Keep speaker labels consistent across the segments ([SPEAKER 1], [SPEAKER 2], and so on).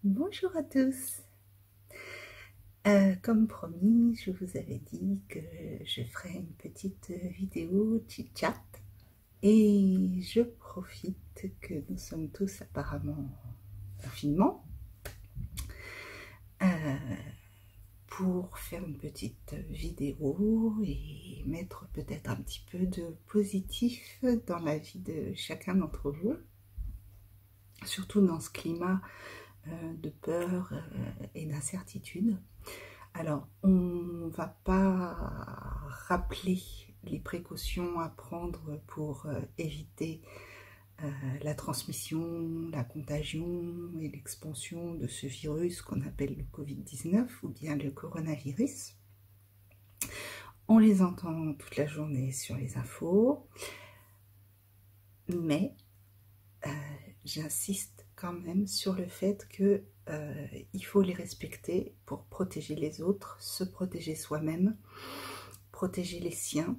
[SPEAKER 1] Bonjour à tous. Comme promis, je vous avais dit que je ferais une petite vidéo chit-chat et je profite que nous sommes tous apparemment en confinement pour faire une petite vidéo et mettre peut-être un petit peu de positif dans la vie de chacun d'entre vous, surtout dans ce climat de peur et d'incertitude. Alors, on ne va pas rappeler les précautions à prendre pour éviter la transmission, la contagion et l'expansion de ce virus qu'on appelle le Covid-19 ou bien le coronavirus. On les entend toute la journée sur les infos, mais j'insiste quand même sur le fait que il faut les respecter pour protéger les autres, se protéger soi-même, protéger les siens.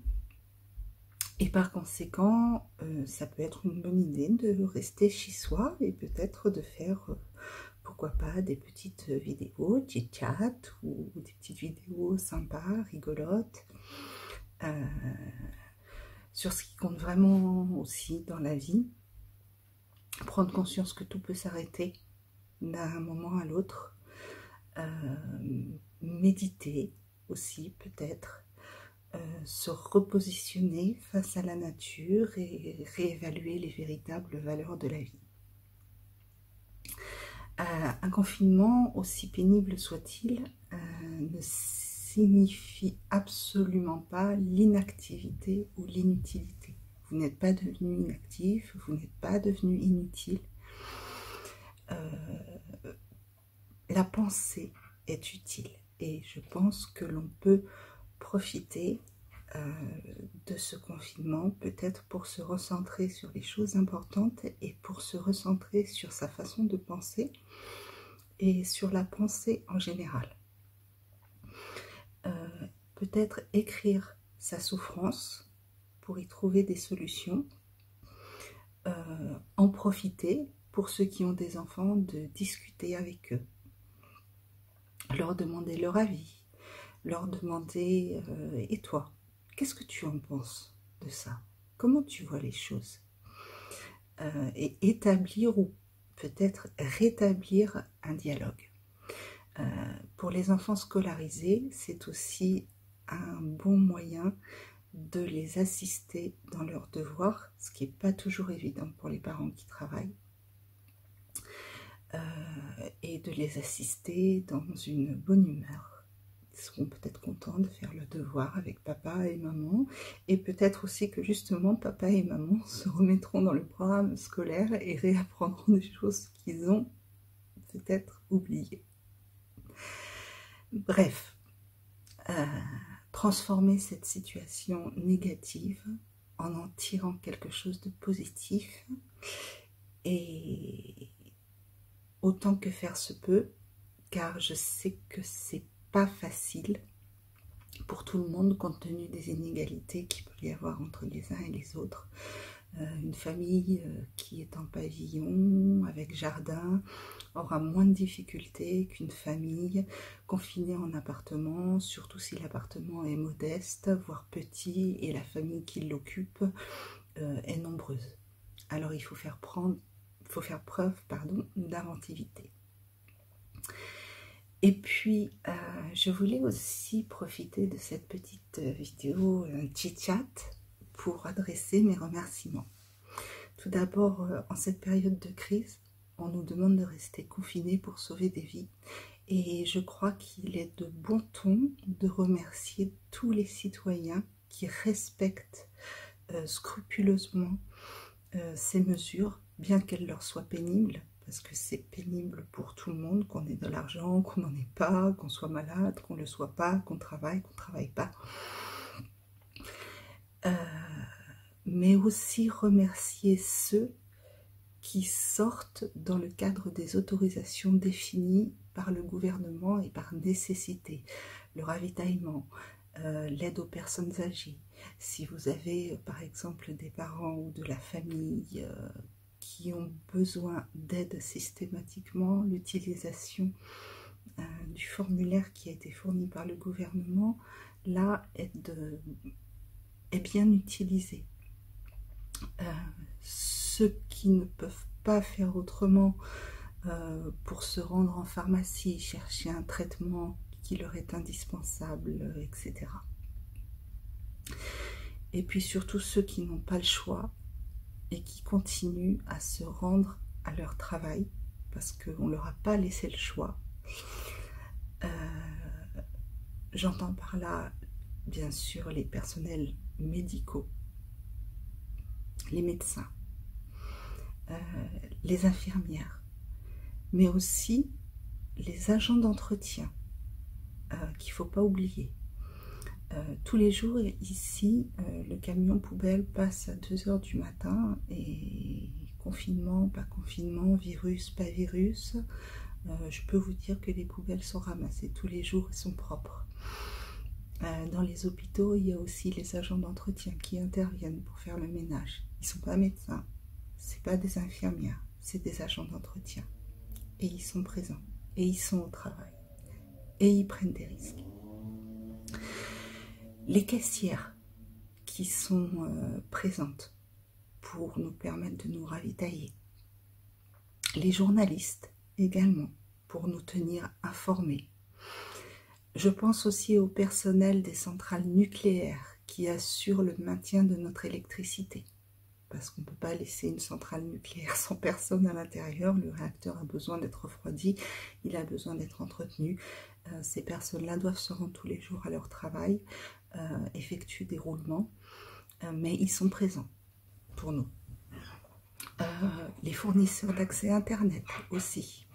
[SPEAKER 1] Et par conséquent, ça peut être une bonne idée de rester chez soi et peut-être de faire, pourquoi pas, des petites vidéos chit-chat ou des petites vidéos sympas, rigolotes, sur ce qui compte vraiment aussi dans la vie. Prendre conscience que tout peut s'arrêter d'un moment à l'autre, méditer aussi peut-être, se repositionner face à la nature et réévaluer les véritables valeurs de la vie. Un confinement, aussi pénible soit-il, ne signifie absolument pas l'inactivité ou l'inutilité. Vous n'êtes pas devenu inactif, vous n'êtes pas devenu inutile. La pensée est utile et je pense que l'on peut profiter de ce confinement, peut-être pour se recentrer sur les choses importantes et pour se recentrer sur sa façon de penser et sur la pensée en général. Peut-être écrire sa souffrance pour y trouver des solutions, en profiter pour ceux qui ont des enfants de discuter avec eux, leur demander leur avis, leur demander et toi, qu'est-ce que tu en penses de ça? Comment tu vois les choses? Et établir ou peut-être rétablir un dialogue. Pour les enfants scolarisés, c'est aussi un bon moyen de les assister dans leurs devoirs, ce qui n'est pas toujours évident pour les parents qui travaillent, et de les assister dans une bonne humeur. Ils seront peut-être contents de faire le devoir avec papa et maman, et peut-être aussi que justement papa et maman se remettront dans le programme scolaire et réapprendront des choses qu'ils ont peut-être oubliées. Bref, transformer cette situation négative en tirant quelque chose de positif, et autant que faire se peut, car je sais que c'est pas facile pour tout le monde compte tenu des inégalités qu'il peut y avoir entre les uns et les autres. Une famille qui est en pavillon avec jardin aura moins de difficultés qu'une famille confinée en appartement, surtout si l'appartement est modeste, voire petit, et la famille qui l'occupe est nombreuse. Alors il faut faire preuve d'inventivité. Et puis, je voulais aussi profiter de cette petite vidéo chit-chat pour adresser mes remerciements. Tout d'abord, en cette période de crise, on nous demande de rester confinés pour sauver des vies. Et je crois qu'il est de bon ton de remercier tous les citoyens qui respectent scrupuleusement ces mesures, bien qu'elles leur soient pénibles, parce que c'est pénible pour tout le monde, qu'on ait de l'argent, qu'on n'en ait pas, qu'on soit malade, qu'on ne le soit pas, qu'on travaille pas. Mais aussi remercier ceux qui sortent dans le cadre des autorisations définies par le gouvernement et par nécessité. Le ravitaillement, l'aide aux personnes âgées. Si vous avez par exemple des parents ou de la famille qui ont besoin d'aide systématiquement, l'utilisation du formulaire qui a été fourni par le gouvernement, là, est bien utilisé. Ceux qui ne peuvent pas faire autrement pour se rendre en pharmacie, chercher un traitement qui leur est indispensable, etc. Et puis surtout ceux qui n'ont pas le choix et qui continuent à se rendre à leur travail parce qu'on ne leur a pas laissé le choix. J'entends par là, bien sûr, les personnels médicaux, les médecins, les infirmières, mais aussi les agents d'entretien, qu'il ne faut pas oublier. Tous les jours, ici, le camion poubelle passe à 2 h du matin et confinement, pas confinement, virus, pas virus, je peux vous dire que les poubelles sont ramassées tous les jours et sont propres. Dans les hôpitaux, il y a aussi les agents d'entretien qui interviennent pour faire le ménage. Ils ne sont pas médecins, ce pas des infirmières, c'est des agents d'entretien. Et ils sont présents, et ils sont au travail, et ils prennent des risques. Les caissières qui sont présentes pour nous permettre de nous ravitailler. Les journalistes également pour nous tenir informés. Je pense aussi au personnel des centrales nucléaires qui assurent le maintien de notre électricité. Parce qu'on ne peut pas laisser une centrale nucléaire sans personne à l'intérieur. Le réacteur a besoin d'être refroidi, il a besoin d'être entretenu. Ces personnes-là doivent se rendre tous les jours à leur travail, effectuer des roulements, mais ils sont présents pour nous. Les fournisseurs d'accès Internet aussi.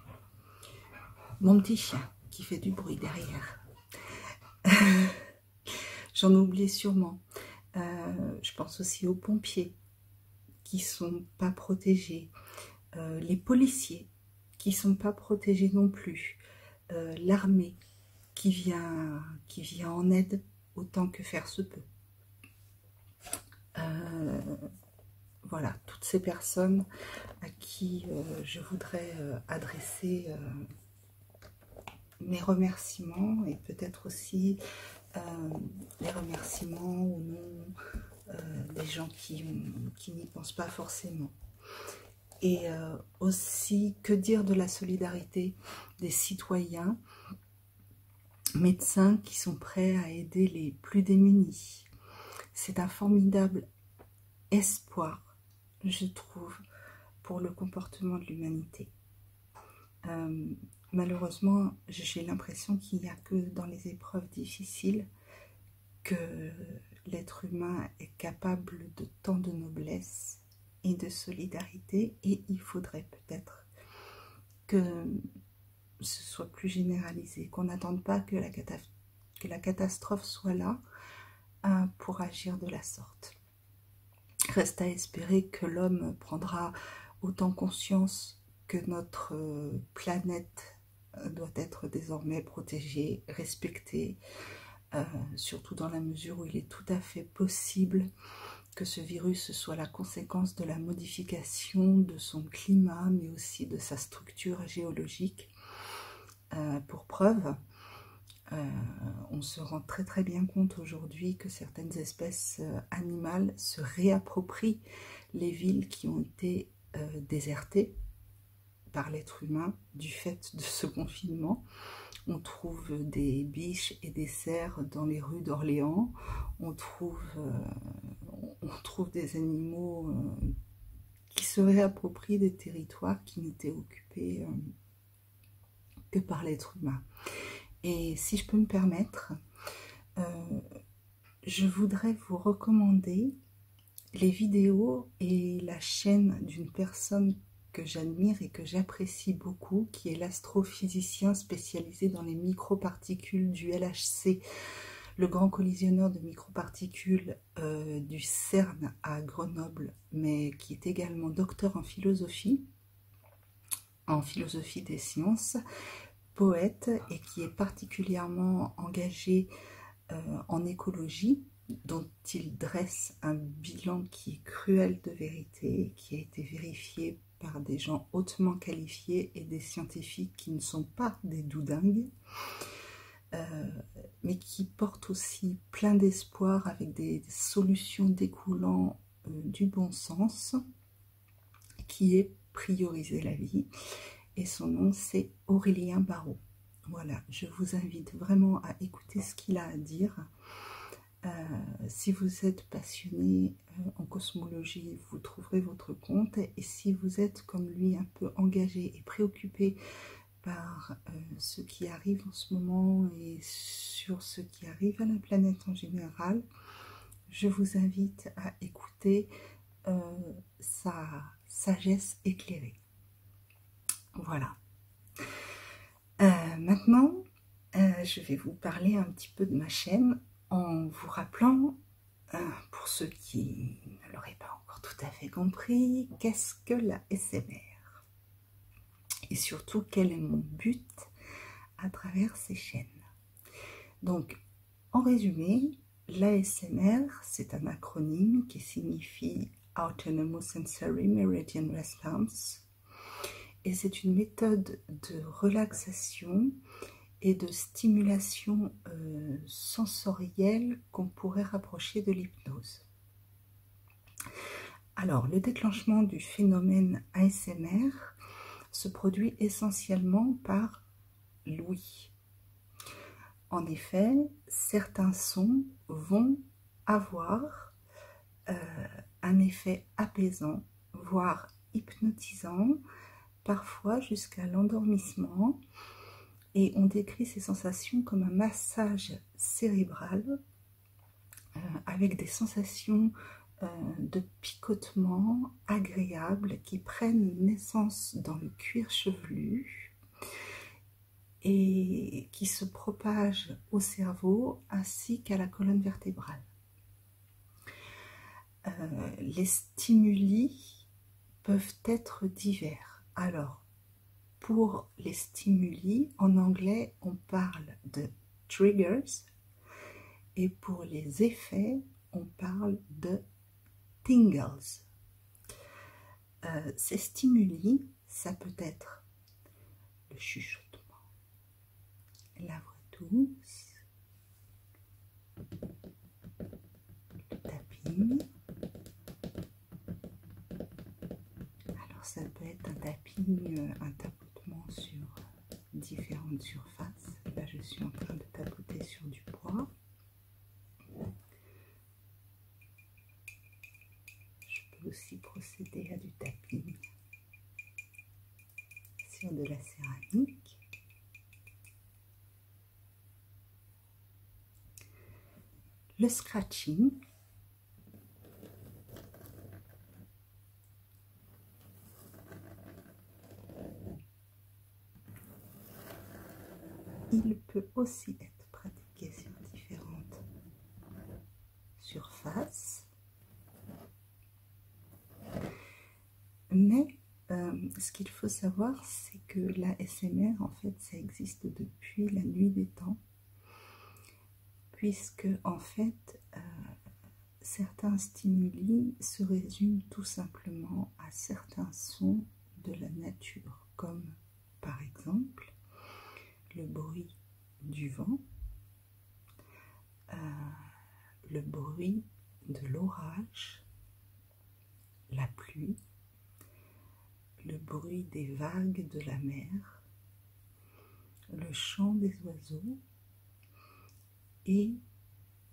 [SPEAKER 1] Mon petit chien qui fait du bruit derrière. J'en oublie sûrement. Je pense aussi aux pompiers qui ne sont pas protégés, les policiers qui ne sont pas protégés non plus, l'armée qui vient en aide autant que faire se peut. Voilà, toutes ces personnes à qui je voudrais adresser mes remerciements et peut-être aussi les remerciements ou non des gens qui n'y pensent pas forcément. Et aussi, que dire de la solidarité des citoyens, médecins qui sont prêts à aider les plus démunis. C'est un formidable espoir, je trouve, pour le comportement de l'humanité. Malheureusement, j'ai l'impression qu'il n'y a que dans les épreuves difficiles que l'être humain est capable de tant de noblesse et de solidarité, et il faudrait peut-être que ce soit plus généralisé, qu'on n'attende pas que la catastrophe soit là pour agir de la sorte. Reste à espérer que l'homme prendra autant conscience que notre planète doit être désormais protégée, respectée, surtout dans la mesure où il est tout à fait possible que ce virus soit la conséquence de la modification de son climat, mais aussi de sa structure géologique. Pour preuve, on se rend très très bien compte aujourd'hui que certaines espèces animales se réapproprient les villes qui ont été désertées par l'être humain du fait de ce confinement. On trouve des biches et des cerfs dans les rues d'Orléans, on trouve des animaux qui se réapproprient des territoires qui n'étaient occupés que par l'être humain. Et si je peux me permettre, je voudrais vous recommander les vidéos et la chaîne d'une personne que j'admire et que j'apprécie beaucoup, qui est l'astrophysicien spécialisé dans les microparticules du LHC, le grand collisionneur de microparticules du CERN à Grenoble, mais qui est également docteur en philosophie des sciences, poète, et qui est particulièrement engagé en écologie, dont il dresse un bilan qui est cruel de vérité, qui a été vérifié par des gens hautement qualifiés et des scientifiques qui ne sont pas des doudingues, mais qui portent aussi plein d'espoir avec des solutions découlant du bon sens, qui est prioriser la vie. Et son nom, c'est Aurélien Barraud. Voilà, je vous invite vraiment à écouter ce qu'il a à dire. Si vous êtes passionné en cosmologie, vous trouverez votre compte. Et si vous êtes comme lui un peu engagé et préoccupé par ce qui arrive en ce moment et sur ce qui arrive à la planète en général, je vous invite à écouter sa sagesse éclairée. Voilà. Maintenant, je vais vous parler un petit peu de ma chaîne en vous rappelant, pour ceux qui ne l'auraient pas encore tout à fait compris, qu'est-ce que la SMR? Et surtout, quel est mon but à travers ces chaînes? Donc, en résumé, l'ASMR, c'est un acronyme qui signifie Autonomous Sensory Meridian Response, et c'est une méthode de relaxation et de stimulation sensorielle qu'on pourrait rapprocher de l'hypnose. Alors, le déclenchement du phénomène ASMR se produit essentiellement par l'ouïe. En effet, certains sons vont avoir un effet apaisant, voire hypnotisant, parfois jusqu'à l'endormissement, et on décrit ces sensations comme un massage cérébral avec des sensations de picotement agréables qui prennent naissance dans le cuir chevelu et qui se propagent au cerveau ainsi qu'à la colonne vertébrale. Les stimuli peuvent être divers. Alors, pour les stimuli, en anglais, on parle de triggers, et pour les effets, on parle de tingles. Ces stimuli, ça peut être le chuchotement, la voix douce, le tapping. Alors ça peut être un tapping, un tapotement sur différentes surfaces. Là, je suis en train de tapoter sur du bois. Aussi procéder à du tapping sur de la céramique. Le scratching. Il peut aussi être pratiqué sur différentes surfaces. Mais ce qu'il faut savoir, c'est que la SMR, en fait, ça existe depuis la nuit des temps, puisque, en fait, certains stimuli se résument tout simplement à certains sons de la nature, comme, par exemple, le bruit du vent, le bruit de l'orage, la pluie, le bruit des vagues de la mer, le chant des oiseaux et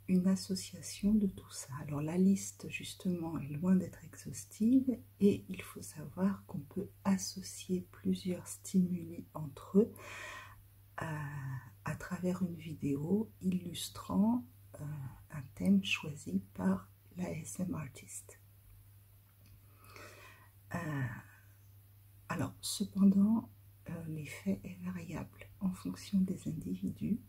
[SPEAKER 1] une association de tout ça. Alors la liste justement est loin d'être exhaustive et il faut savoir qu'on peut associer plusieurs stimuli entre eux à travers une vidéo illustrant un thème choisi par l'ASMR artiste. Alors, cependant, l'effet est variable en fonction des individus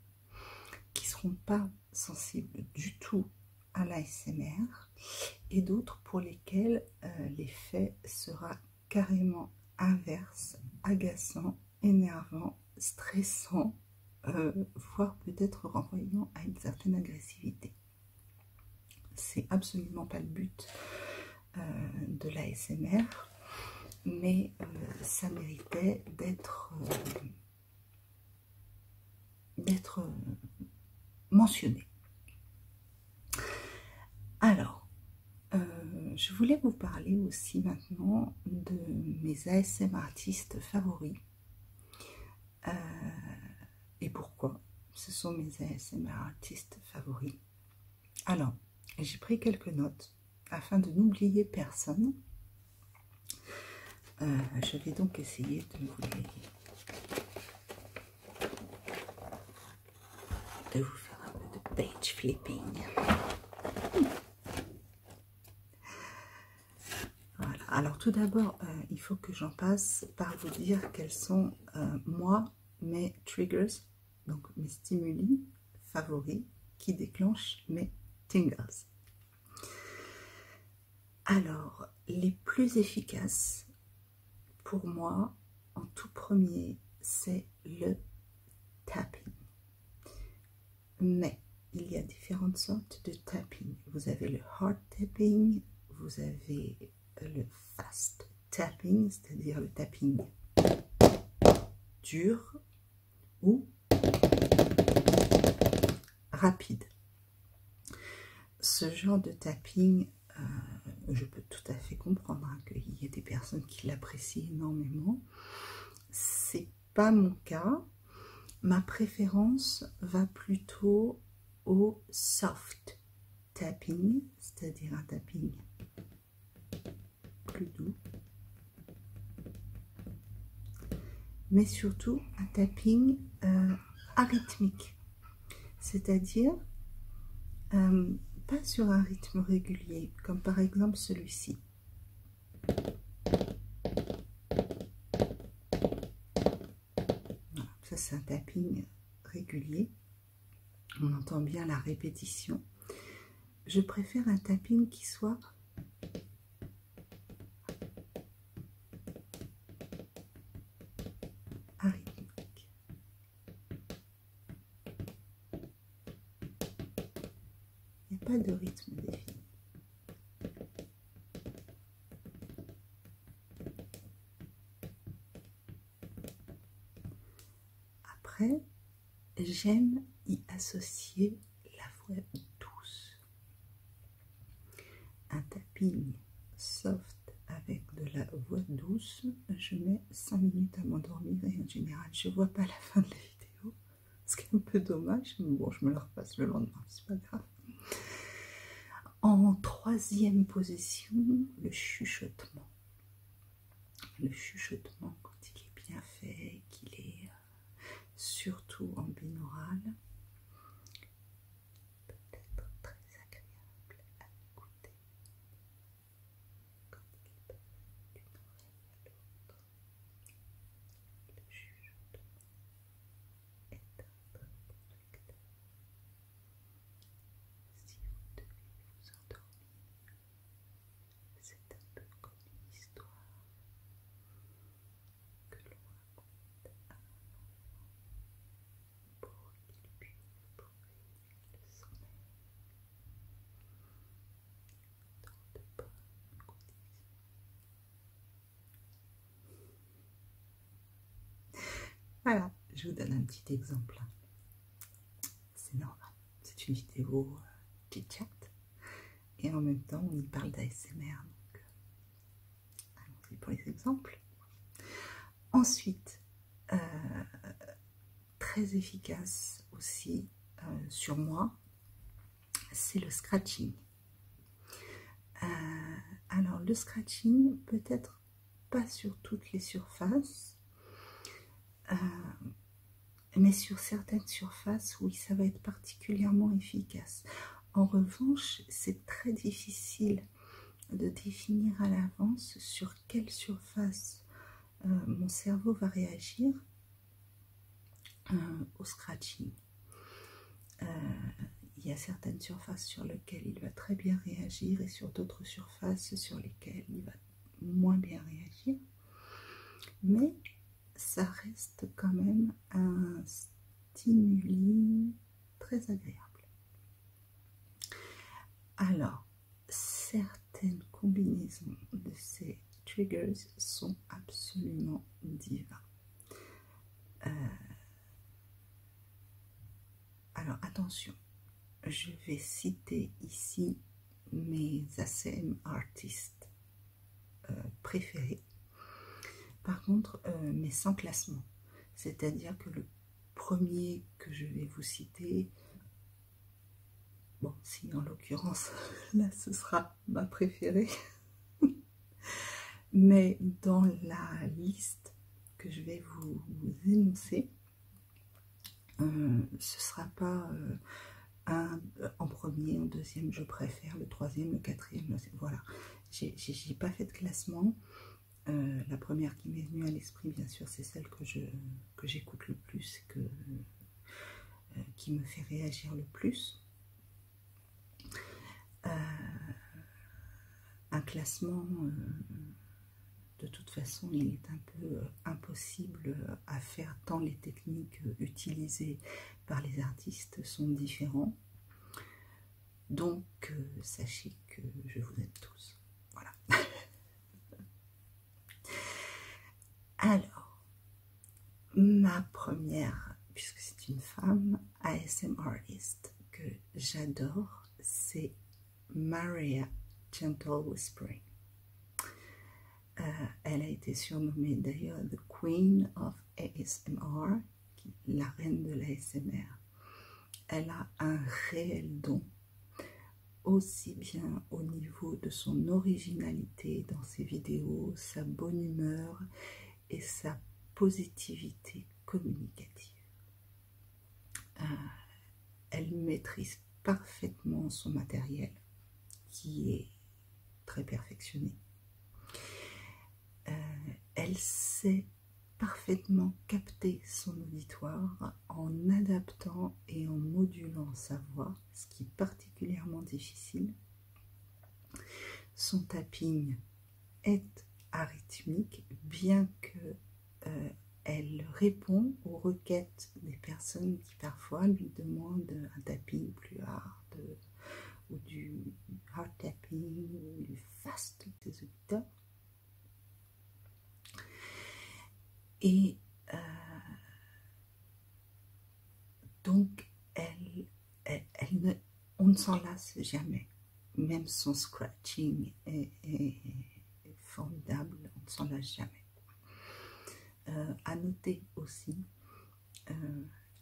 [SPEAKER 1] qui ne seront pas sensibles du tout à l'ASMR et d'autres pour lesquels l'effet sera carrément inverse, agaçant, énervant, stressant, voire peut-être renvoyant à une certaine agressivité. c'est absolument pas le but de l'ASMR, mais ça méritait d'être mentionné. Alors, je voulais vous parler aussi maintenant de mes ASMR artistes favoris et pourquoi ce sont mes ASMR artistes favoris. Alors, j'ai pris quelques notes afin de n'oublier personne. Je vais donc essayer de vous faire un peu de page flipping. Voilà. Alors tout d'abord, il faut que j'en passe par vous dire quels sont moi mes triggers, donc mes stimuli favoris qui déclenchent mes tingles. Alors, les plus efficaces pour moi, en tout premier, c'est le tapping. Mais il y a différentes sortes de tapping. Vous avez le hard tapping, vous avez le fast tapping, c'est-à-dire le tapping dur ou rapide. Ce genre de tapping, je peux tout à fait comprendre hein, qu'il y a des personnes qui l'apprécient énormément. C'est pas mon cas. Ma préférence va plutôt au soft tapping, c'est-à-dire un tapping plus doux, mais surtout un tapping arythmique, c'est-à-dire pas sur un rythme régulier, comme par exemple celui-ci. Voilà, ça c'est un tapping régulier, on entend bien la répétition. Je préfère un tapping qui soit arythmique. Il n'y a pas de rythme défini. Après, j'aime y associer la voix douce. Un tapping soft avec de la voix douce, je mets 5 minutes à m'endormir et en général, je ne vois pas la fin de la vidéo. Ce qui est un peu dommage, mais bon, je me la repasse le lendemain, c'est pas grave. En troisième position, le chuchotement. Le chuchotement, quand il est bien fait, qu'il est surtout en binaural, peut être très agréable à écouter. Quand il passe d'une oreille à l'autre, le chuchotement est un bon réflecteur. Si vous devez vous endormir, c'est un peu comme une histoire que l'on raconte à un enfant pour qu'il puisse trouver le sommeil dans de bonnes conditions. Voilà, je vous donne un petit exemple. C'est normal, c'est une vidéo chit-chat et en même temps on y parle d'ASMR, donc allons-y pour les exemples. Ensuite, très efficace aussi sur moi, c'est le scratching. Alors le scratching, peut-être pas sur toutes les surfaces, mais sur certaines surfaces, oui, ça va être particulièrement efficace. En revanche, c'est très difficile de définir à l'avance sur quelle surface mon cerveau va réagir au scratching. Il y a certaines surfaces sur lesquelles il va très bien réagir et sur d'autres surfaces sur lesquelles il va moins bien réagir. Mais ça reste quand même un stimuli très agréable. Alors, triggers sont absolument divins. Alors attention, je vais citer ici mes ASMR artistes préférés. Par contre, mais sans classement. C'est-à-dire que le premier que je vais vous citer, bon, si en l'occurrence, là ce sera ma préférée, mais dans la liste que je vais vous énoncer, ce ne sera pas en premier, en deuxième je préfère, le troisième, le quatrième, voilà. J'ai pas fait de classement. La première qui m'est venue à l'esprit, bien sûr, c'est celle que j'écoute le plus, qui me fait réagir le plus. Un classement, de toute façon, il est un peu impossible à faire tant les techniques utilisées par les artistes sont différentes. Donc, sachez que je vous aime tous. Voilà. Alors, ma première, puisque c'est une femme, ASMR artiste que j'adore, c'est Maria Gentle Whispering. Elle a été surnommée d'ailleurs The Queen of ASMR, la reine de l'ASMR. Elle a un réel don, aussi bien au niveau de son originalité dans ses vidéos, sa bonne humeur et sa positivité communicative. Elle maîtrise parfaitement son matériel, qui est très perfectionné. Elle sait parfaitement capter son auditoire en adaptant et en modulant sa voix, ce qui est particulièrement difficile. Son tapping est arythmique, bien que elle répond aux requêtes des personnes qui parfois lui demandent un tapping plus hard, ou du hard tapping, ou du fast des auditeurs. Et donc, on ne s'en lasse jamais. Même son scratching est formidable, on ne s'en lasse jamais. À noter aussi,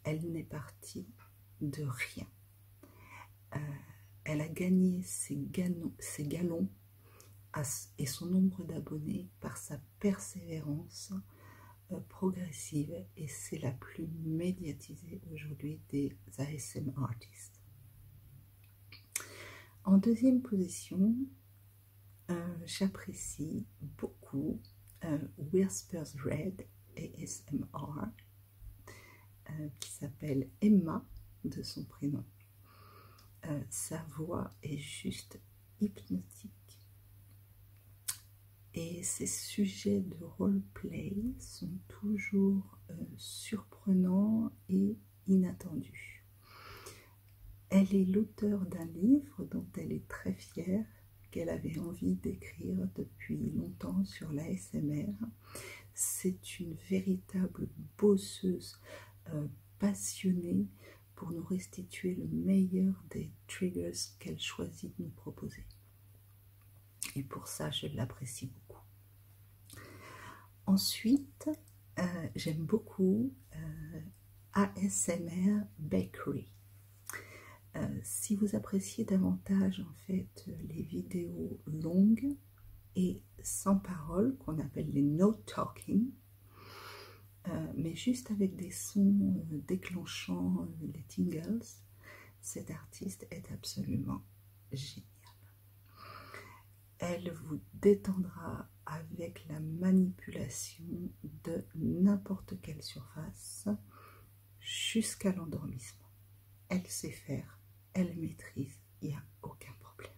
[SPEAKER 1] elle n'est partie de rien. Elle a gagné ses galons et son nombre d'abonnés par sa persévérance progressive, et c'est la plus médiatisée aujourd'hui des ASMR artistes. En deuxième position, j'apprécie beaucoup Whispers Red ASMR, qui s'appelle Emma de son prénom. Sa voix est juste hypnotique. Et ses sujets de roleplay sont toujours surprenants et inattendus. Elle est l'auteure d'un livre dont elle est très fière, qu'elle avait envie d'écrire depuis longtemps sur l'ASMR. C'est une véritable bosseuse passionnée pour nous restituer le meilleur des triggers qu'elle choisit de nous proposer. Et pour ça, je l'apprécie beaucoup. Ensuite, j'aime beaucoup ASMR Bakery. Si vous appréciez davantage en fait les vidéos longues et sans parole, qu'on appelle les no talking, mais juste avec des sons déclenchant les tingles, cette artiste est absolument géniale. Elle vous détendra avec la manipulation de n'importe quelle surface jusqu'à l'endormissement. Elle sait faire, elle maîtrise, il n'y a aucun problème.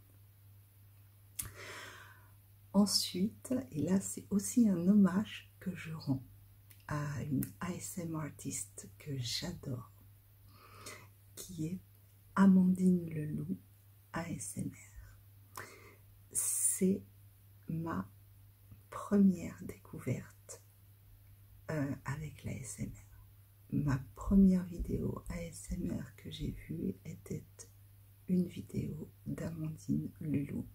[SPEAKER 1] Ensuite, et là c'est aussi un hommage que je rends à une ASMR artiste que j'adore, qui est Amandine Leloup ASMR. C'est ma première découverte avec l'ASMR. Ma première vidéo ASMR que j'ai vue était une vidéo d'Amandine Lulou,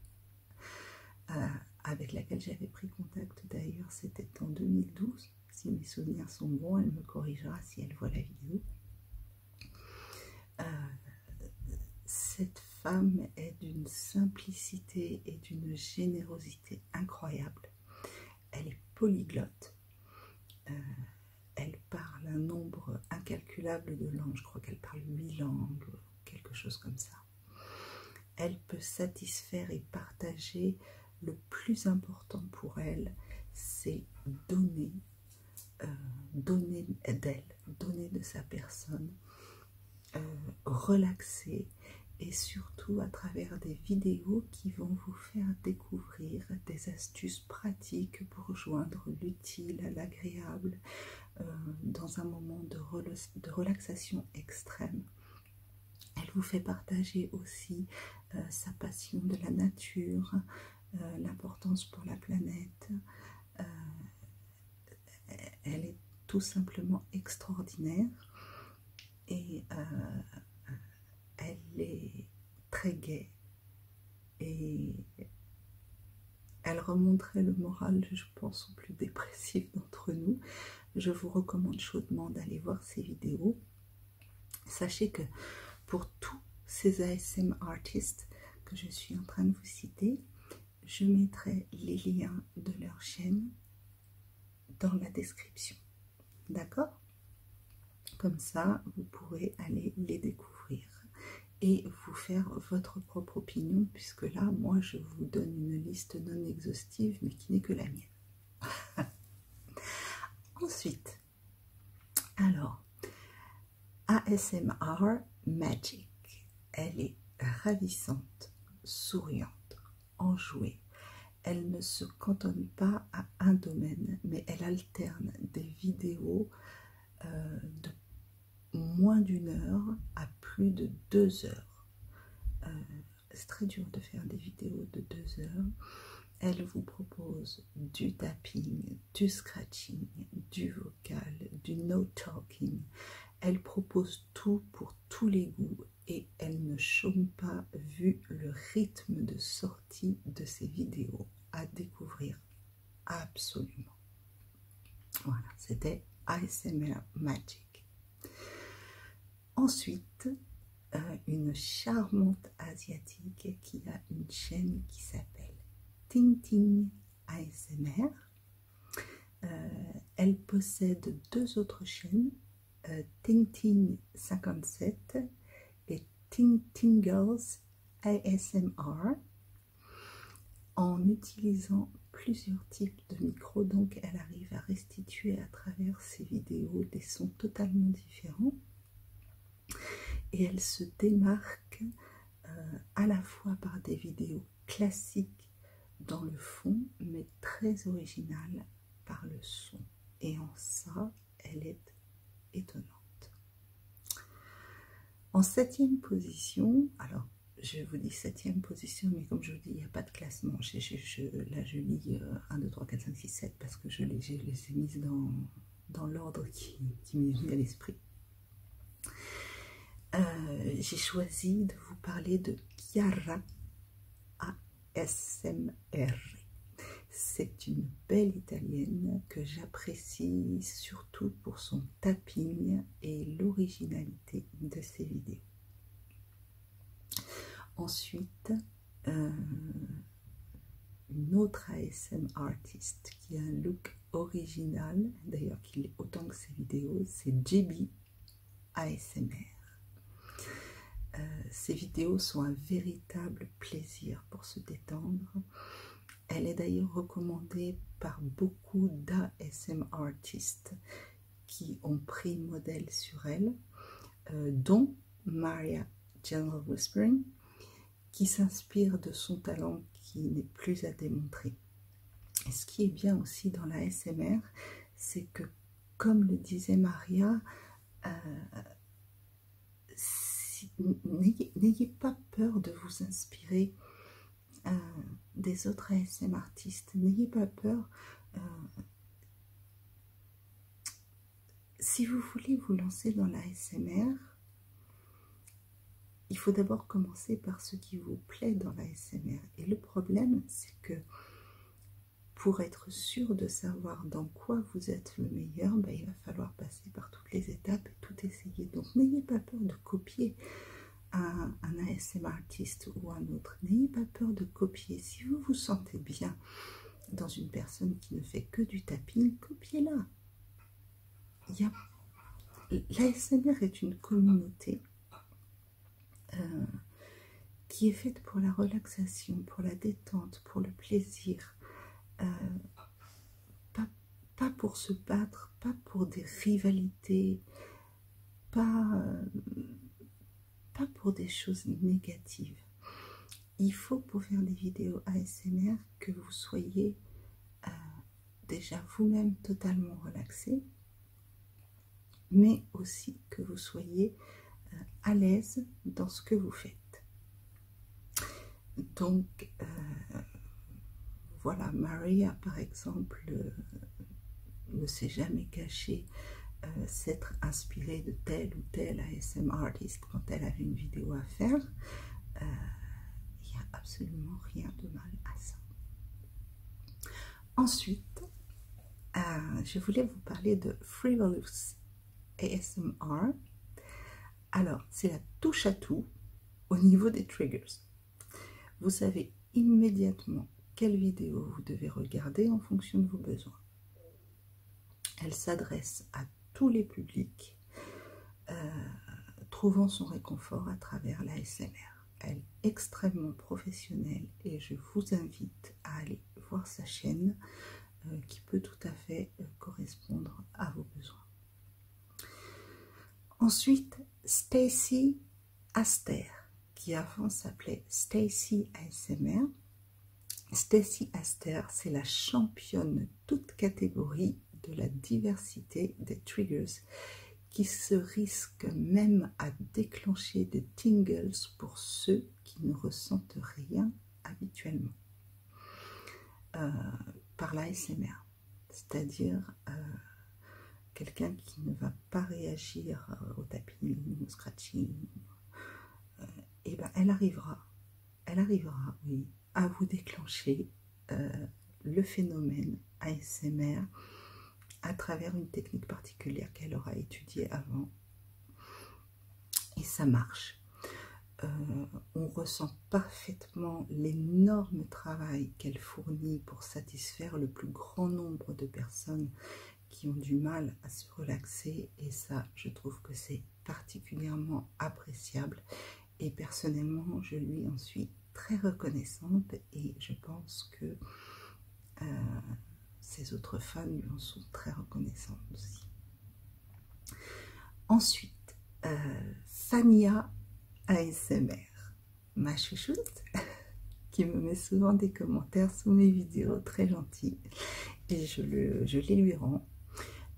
[SPEAKER 1] avec laquelle j'avais pris contact d'ailleurs, c'était en 2012. Si mes souvenirs sont bons, elle me corrigera si elle voit la vidéo. Cette femme est d'une simplicité et d'une générosité incroyable. Elle est polyglotte. Elle parle un nombre incalculable de langues. Je crois qu'elle parle 8 langues, quelque chose comme ça. Elle peut satisfaire et partager. Le plus important pour elle, c'est donner d'elle, donner de sa personne, relaxer, et surtout à travers des vidéos qui vont vous faire découvrir des astuces pratiques pour joindre l'utile à l'agréable dans un moment de relaxation extrême. Elle vous fait partager aussi sa passion de la nature, l'importance pour la planète. Elle est tout simplement extraordinaire et elle est très gaie et elle remonterait le moral, je pense, aux plus dépressifs d'entre nous. Je vous recommande chaudement d'aller voir ces vidéos. Sachez que pour tous ces ASMR artistes que je suis en train de vous citer, je mettrai les liens de leur chaîne dans la description. D'accord? Comme ça, vous pourrez aller les découvrir et vous faire votre propre opinion, puisque là, moi, je vous donne une liste non exhaustive, mais qui n'est que la mienne. Ensuite, alors, ASMR Magic. Elle est ravissante, souriante, enjouée. Elle ne se cantonne pas à un domaine, mais elle alterne des vidéos de moins d'1 heure à plus de 2 heures. C'est très dur de faire des vidéos de 2 heures. Elle vous propose du tapping, du scratching, du vocal, du no talking. Elle propose tout pour tous les goûts et elle ne chôme pas vu le rythme de sortie de ces vidéos à découvrir absolument. Voilà, c'était ASMR Magic. Ensuite, une charmante asiatique qui a une chaîne qui s'appelle Ting Ting ASMR. Elle possède 2 autres chaînes, Ting Ting 57 et Ting Tingles ASMR, en utilisant plusieurs types de micros. Donc elle arrive à restituer à travers ses vidéos des sons totalement différents et elle se démarque à la fois par des vidéos classiques dans le fond mais très originales par le son, et en ça elle est étonnante. En 7e position, alors je vous dis 7e position, mais comme je vous dis, il n'y a pas de classement. Là, je lis 1, 2, 3, 4, 5, 6, 7 parce que je les ai mises dans l'ordre qui m'est venu à l'esprit. J'ai choisi de vous parler de Chiara ASMR. C'est une belle italienne que j'apprécie surtout pour son tapping et l'originalité de ses vidéos. Ensuite, une autre ASMR artiste qui a un look original, d'ailleurs qu'il est autant que ses vidéos, c'est JB ASMR. Ces vidéos sont un véritable plaisir pour se détendre. Elle est d'ailleurs recommandée par beaucoup d'ASMR artistes qui ont pris modèle sur elle, dont Maria General Whispering, qui s'inspire de son talent qui n'est plus à démontrer. Et ce qui est bien aussi dans la ASMR, c'est que, comme le disait Maria, n'ayez pas peur de vous inspirer des autres ASMR artistes. N'ayez pas peur. Si vous voulez vous lancer dans l'ASMR, il faut d'abord commencer par ce qui vous plaît dans l'ASMR. Et le problème, c'est que pour être sûr de savoir dans quoi vous êtes le meilleur, ben, il va falloir passer par toutes les étapes et tout essayer. Donc n'ayez pas peur de copier un ASMR artiste ou un autre. N'ayez pas peur de copier. Si vous vous sentez bien dans une personne qui ne fait que du tapping, copiez-la. L'ASMR est une communauté qui est faite pour la relaxation, pour la détente, pour le plaisir. Pas pour se battre, pas pour des rivalités, pas pour des choses négatives. Il faut pour faire des vidéos ASMR que vous soyez déjà vous-même totalement relaxé, mais aussi que vous soyez à l'aise dans ce que vous faites. Donc voilà, Maria par exemple ne s'est jamais cachée s'être inspirée de tel ou tel ASMR artiste quand elle avait une vidéo à faire. Il n'y a absolument rien de mal à ça. Ensuite, je voulais vous parler de Frivolous ASMR. Alors, c'est la touche à tout au niveau des triggers. Vous savez immédiatement quelle vidéo vous devez regarder en fonction de vos besoins. Elle s'adresse à tous les publics, trouvant son réconfort à travers l'ASMR. Elle est extrêmement professionnelle et je vous invite à aller voir sa chaîne qui peut tout à fait correspondre à vos besoins. Ensuite, Stacy Aster, qui avant s'appelait Stacy ASMR. Stacy Aster, c'est la championne toute catégorie de la diversité des triggers qui se risquent même à déclencher des tingles pour ceux qui ne ressentent rien habituellement par l'ASMR. C'est-à-dire quelqu'un qui ne va pas réagir au tapping, au scratching, et ben elle arrivera, oui, à vous déclencher le phénomène ASMR à travers une technique particulière qu'elle aura étudiée avant. Et ça marche. On ressent parfaitement l'énorme travail qu'elle fournit pour satisfaire le plus grand nombre de personnes qui ont du mal à se relaxer. Et ça, je trouve que c'est particulièrement appréciable. Et personnellement, je lui en suis très reconnaissante et je pense que ses autres fans lui en sont très reconnaissantes aussi. Ensuite, Fania ASMR, ma chouchoute, qui me met souvent des commentaires sous mes vidéos très gentils et je les lui rends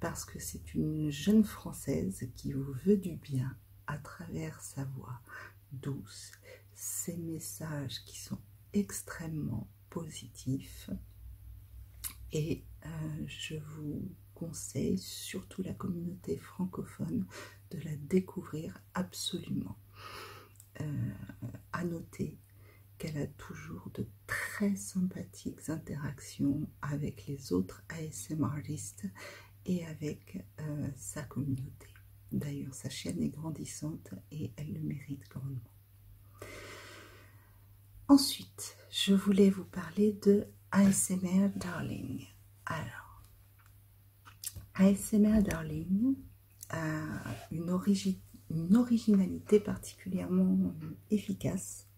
[SPEAKER 1] parce que c'est une jeune Française qui vous veut du bien à travers sa voix douce, ses messages qui sont extrêmement positifs. Et je vous conseille, surtout la communauté francophone, de la découvrir absolument. À noter qu'elle a toujours de très sympathiques interactions avec les autres ASMR artistes et avec sa communauté. D'ailleurs, sa chaîne est grandissante et elle le mérite grandement. Ensuite, je voulais vous parler de ASMR Darling. Alors, ASMR Darling a une originalité particulièrement efficace,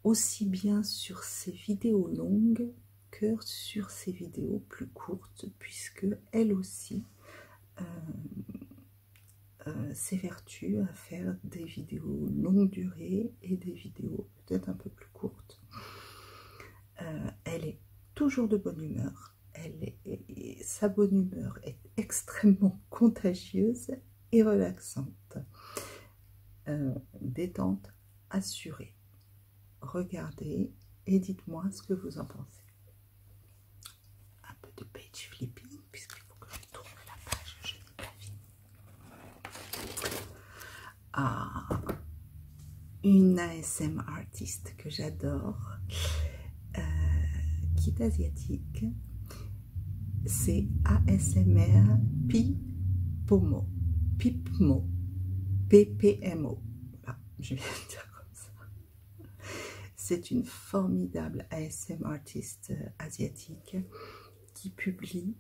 [SPEAKER 1] aussi bien sur ses vidéos longues que sur ses vidéos plus courtes, puisque elle aussi s'évertue à faire des vidéos longue durée et des vidéos peut-être un peu plus courtes. Elle est toujours de bonne humeur. Sa bonne humeur est extrêmement contagieuse et relaxante. Détente assurée. regardez et dites-moi ce que vous en pensez. Un peu de page flipping, puisqu'il faut que je tourne la page, je n'ai pas fini. Ah, une ASM artiste que j'adore, qui est asiatique, c'est ASMR Pipmo. Pipmo. PPMO. Voilà, je vais le dire comme ça. C'est une formidable ASM artiste asiatique qui publie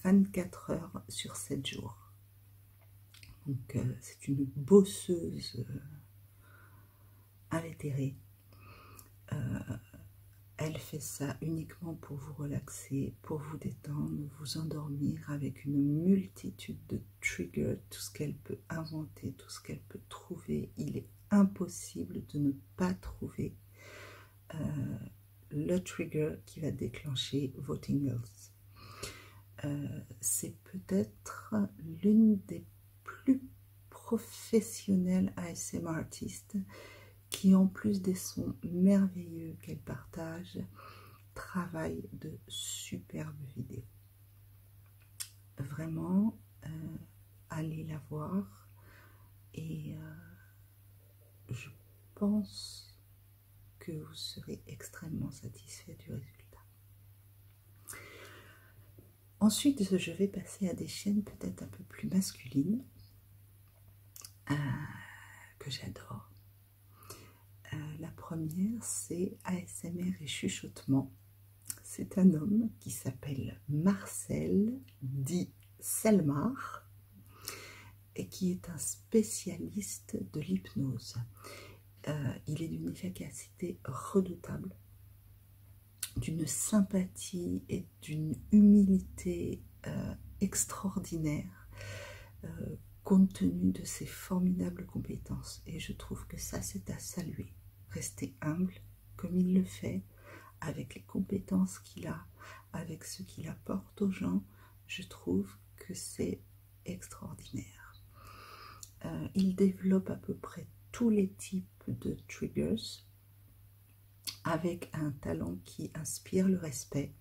[SPEAKER 1] 24 heures sur 7 jours. Donc, c'est une bosseuse invétérée. Elle fait ça uniquement pour vous relaxer, pour vous détendre, vous endormir avec une multitude de triggers, tout ce qu'elle peut inventer, tout ce qu'elle peut trouver. Il est impossible de ne pas trouver le trigger qui va déclencher vos tingles. C'est peut-être l'une des plus professionnelles ASMR artistes qui, en plus des sons merveilleux qu'elle partage, travaille de superbes vidéos. Vraiment, allez la voir et je pense que vous serez extrêmement satisfait du résultat. Ensuite, je vais passer à des chaînes peut-être un peu plus masculines que j'adore. La première, c'est ASMR et chuchotement. C'est un homme qui s'appelle Marcel, dit Selmar, et qui est un spécialiste de l'hypnose. Il est d'une efficacité redoutable, d'une sympathie et d'une humilité extraordinaire, compte tenu de ses formidables compétences. Et je trouve que ça, c'est à saluer. Rester humble, comme il le fait, avec les compétences qu'il a, avec ce qu'il apporte aux gens, je trouve que c'est extraordinaire. Il développe à peu près tous les types de triggers, avec un talent qui inspire le respect,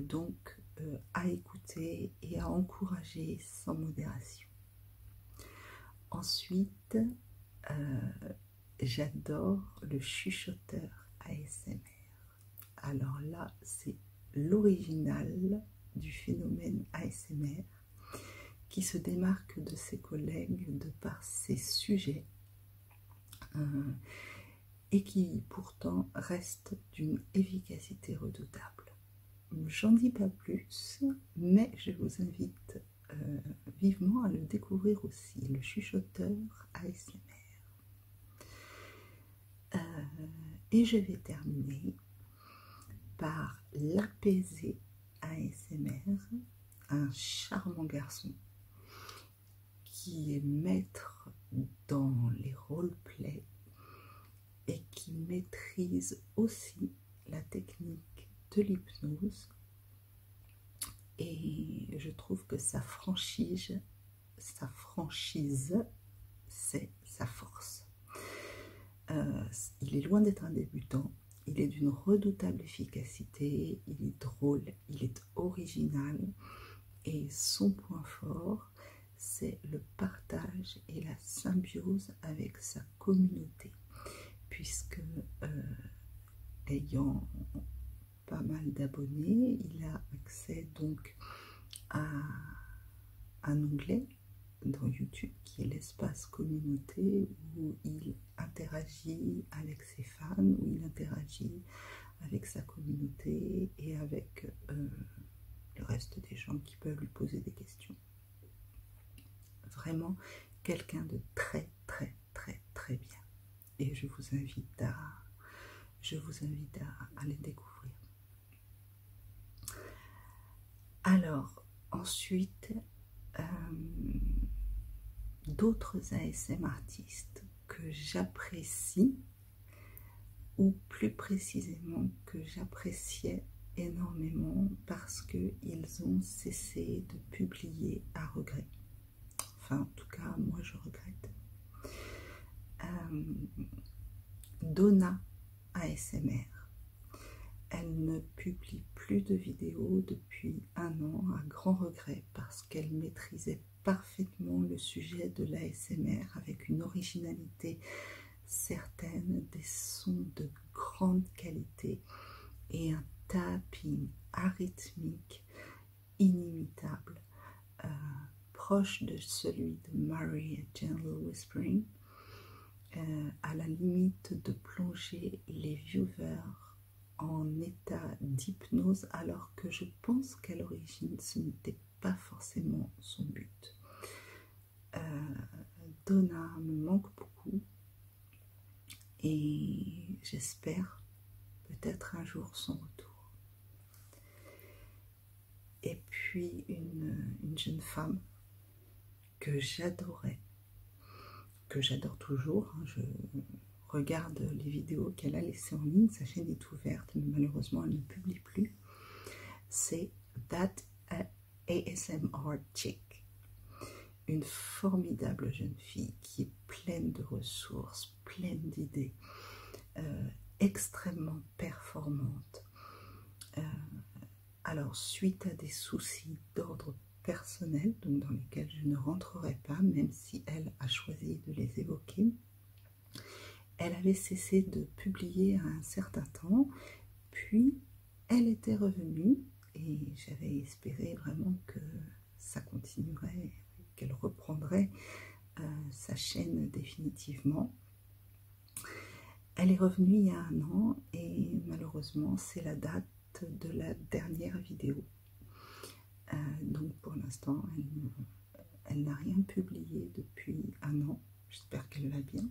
[SPEAKER 1] donc à écouter et à encourager sans modération. Ensuite, j'adore le chuchoteur ASMR. Alors là, c'est l'original du phénomène ASMR qui se démarque de ses collègues de par ses sujets et qui pourtant reste d'une efficacité redoutable. J'en dis pas plus, mais je vous invite vivement à le découvrir aussi, le chuchoteur ASMR. Et je vais terminer par l'apaisé ASMR, un charmant garçon qui est maître dans les roleplays et qui maîtrise aussi la technique de l'hypnose. Et je trouve que sa franchise, c'est sa force. Il est loin d'être un débutant, il est d'une redoutable efficacité, il est drôle, il est original et son point fort, c'est le partage et la symbiose avec sa communauté, puisque ayant pas mal d'abonnés, il a accès donc à un onglet dans YouTube qui est l'espace communauté où il interagit avec ses fans, où il interagit avec sa communauté et avec le reste des gens qui peuvent lui poser des questions. Vraiment quelqu'un de très très très très bien et je vous invite à les découvrir. Alors ensuite, d'autres ASM artistes que j'apprécie, ou plus précisément que j'appréciais énormément parce qu'ils ont cessé de publier à regret. Enfin, en tout cas, moi je regrette. Donna ASMR. Elle ne publie plus de vidéos depuis un an, à grand regret, parce qu'elle maîtrisait parfaitement le sujet de l'ASMR avec une originalité certaine, des sons de grande qualité et un tapping arythmique inimitable, proche de celui de Mary Gentle Whispering, à la limite de plonger les viewers en état d'hypnose, alors que je pense qu'à l'origine ce n'était pas forcément son but. Donna me manque beaucoup et j'espère peut-être un jour son retour. Et puis une jeune femme que j'adorais, que j'adore toujours, hein, je regarde les vidéos qu'elle a laissées en ligne, sa chaîne est ouverte, mais malheureusement elle ne publie plus, c'est That ASMR Chick, une formidable jeune fille qui est pleine de ressources, pleine d'idées, extrêmement performante. Alors, suite à des soucis d'ordre personnel, donc dans lesquels je ne rentrerai pas, même si elle a choisi de les évoquer, elle avait cessé de publier à un certain temps, puis elle était revenue, et j'avais espéré vraiment que ça continuerait, qu'elle reprendrait sa chaîne définitivement. Elle est revenue il y a un an, et malheureusement c'est la date de la dernière vidéo. Donc pour l'instant, elle n'a rien publié depuis un an. J'espère qu'elle va bien.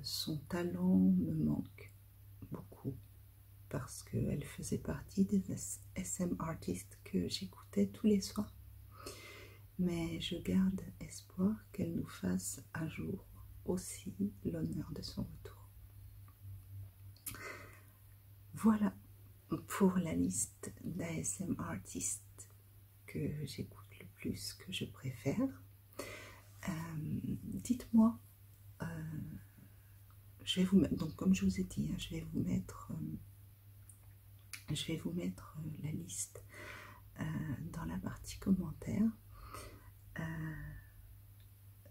[SPEAKER 1] Son talent me manque beaucoup parce qu'elle faisait partie des SM artistes que j'écoutais tous les soirs. Mais je garde espoir qu'elle nous fasse un jour aussi l'honneur de son retour. Voilà pour la liste d'ASM artistes que j'écoute le plus, que je préfère. Dites-moi, je vais vous mettre, donc comme je vous ai dit, hein, je vais vous mettre la liste dans la partie commentaires.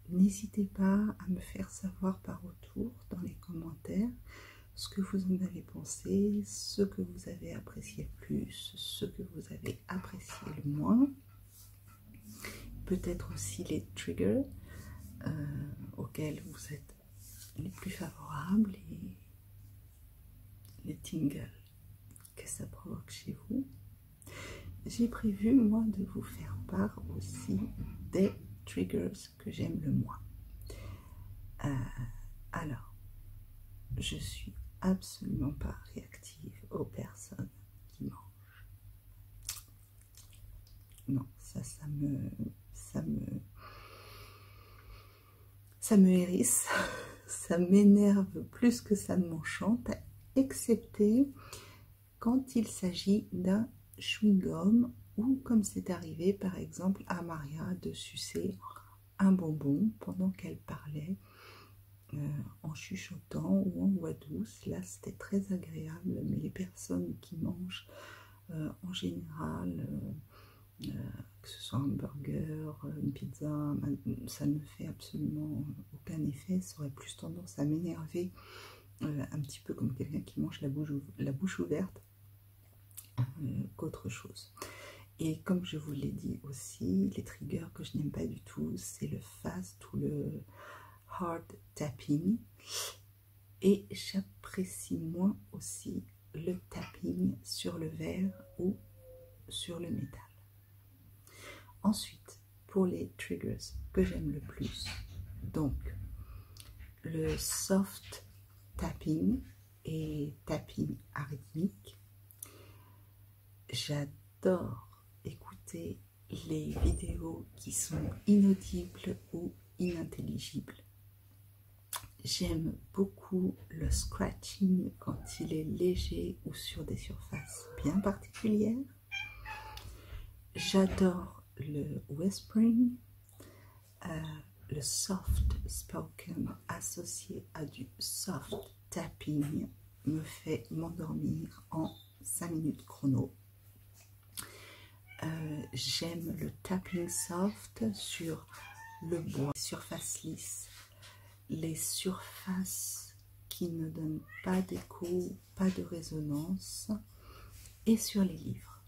[SPEAKER 1] N'hésitez pas à me faire savoir par retour dans les commentaires ce que vous en avez pensé, ce que vous avez apprécié le plus, ce que vous avez apprécié le moins. Peut-être aussi les triggers auxquels vous êtes les plus favorables et les tingles que ça provoque chez vous. J'ai prévu, moi, de vous faire part aussi des triggers que j'aime le moins. Alors, je suis absolument pas réactive aux personnes qui mangent. Non, ça me hérisse, ça m'énerve plus que ça ne m'enchante, excepté quand il s'agit d'un chewing-gum ou comme c'est arrivé par exemple à Maria de sucer un bonbon pendant qu'elle parlait en chuchotant ou en voix douce. Là c'était très agréable, mais les personnes qui mangent en général, que ce soit un burger, une pizza, ça ne fait absolument aucun effet. Ça aurait plus tendance à m'énerver, un petit peu comme quelqu'un qui mange la bouche ouverte, qu'autre chose. Et comme je vous l'ai dit aussi, les triggers que je n'aime pas du tout, c'est le fast ou le hard tapping, et j'apprécie moins aussi le tapping sur le verre ou sur le métal. Ensuite, pour les triggers que j'aime le plus, donc le soft tapping et tapping arythmique. J'adore écouter les vidéos qui sont inaudibles ou inintelligibles. J'aime beaucoup le scratching quand il est léger ou sur des surfaces bien particulières. J'adore le whispering, le soft spoken associé à du soft tapping me fait m'endormir en 5 minutes chrono. J'aime le tapping soft sur le bois, surface lisse, les surfaces qui ne donnent pas d'écho, pas de résonance, et sur les livres.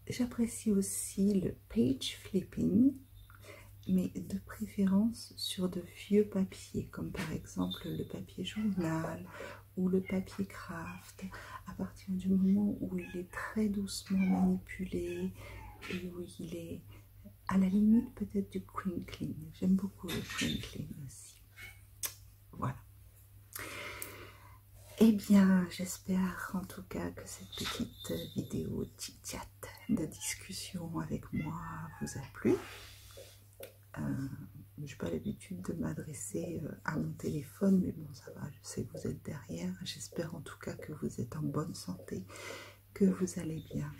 [SPEAKER 1] J'apprécie aussi le page flipping, mais de préférence sur de vieux papiers, comme par exemple le papier journal ou le papier craft, à partir du moment où il est très doucement manipulé et où il est à la limite peut-être du crinkling. J'aime beaucoup le crinkling aussi. Voilà. Eh bien, j'espère en tout cas que cette petite vidéo chit-chat de discussion avec moi vous a plu. Je n'ai pas l'habitude de m'adresser à mon téléphone, mais bon, ça va, je sais que vous êtes derrière. J'espère en tout cas que vous êtes en bonne santé, que vous allez bien,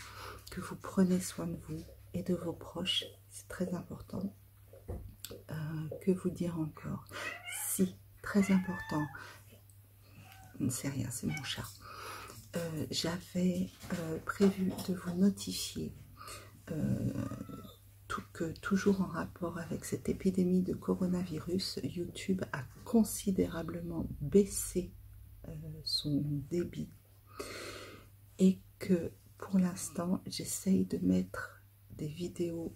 [SPEAKER 1] que vous prenez soin de vous et de vos proches, c'est très important. Que vous dire encore? Si, très important, c'est rien, c'est mon chat. J'avais prévu de vous notifier que toujours en rapport avec cette épidémie de coronavirus, YouTube a considérablement baissé son débit et que pour l'instant j'essaye de mettre des vidéos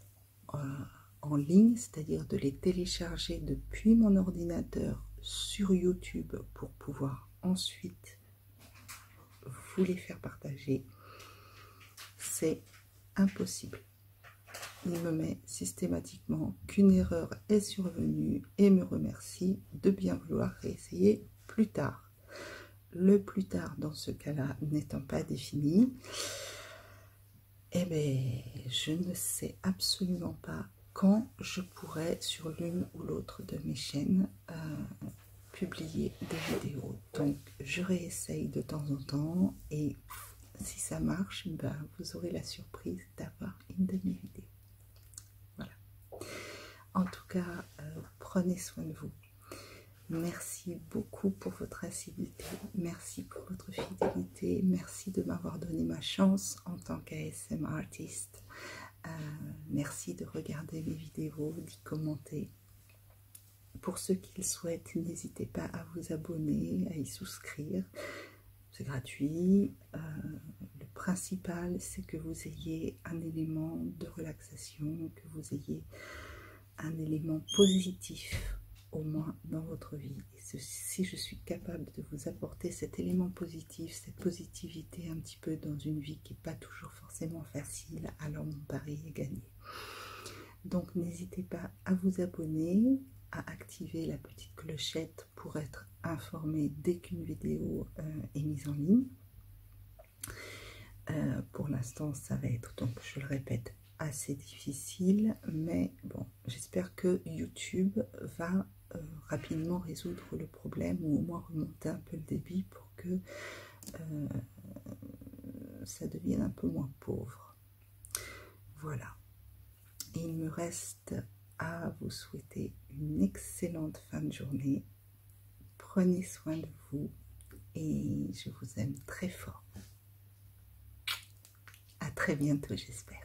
[SPEAKER 1] en ligne, c'est-à-dire de les télécharger depuis mon ordinateur sur YouTube pour pouvoir ensuite vous les faire partager. C'est impossible. Il me met systématiquement qu'une erreur est survenue et me remercie de bien vouloir réessayer plus tard. Le plus tard dans ce cas-là n'étant pas défini, eh bien, je ne sais absolument pas quand je pourrai sur l'une ou l'autre de mes chaînes publier des vidéos. Donc je réessaye de temps en temps et si ça marche, ben, vous aurez la surprise d'avoir une de mes vidéos. Voilà. En tout cas, prenez soin de vous. Merci beaucoup pour votre assiduité, merci pour votre fidélité, merci de m'avoir donné ma chance en tant qu'ASMR artiste. Merci de regarder mes vidéos, d'y commenter. Pour ceux qui le souhaitent, n'hésitez pas à vous abonner, à y souscrire. C'est gratuit. Le principal, c'est que vous ayez un élément de relaxation, que vous ayez un élément positif au moins dans votre vie. Et si je suis capable de vous apporter cet élément positif, cette positivité un petit peu dans une vie qui n'est pas toujours forcément facile, alors mon pari est gagné. Donc n'hésitez pas à vous abonner, à activer la petite clochette pour être informé dès qu'une vidéo est mise en ligne. Pour l'instant, ça va être, donc je le répète, assez difficile, mais bon, j'espère que YouTube va rapidement résoudre le problème ou au moins remonter un peu le débit pour que ça devienne un peu moins pauvre. Voilà. Et il me reste à vous souhaiter une excellente fin de journée. Prenez soin de vous et je vous aime très fort. À très bientôt, j'espère.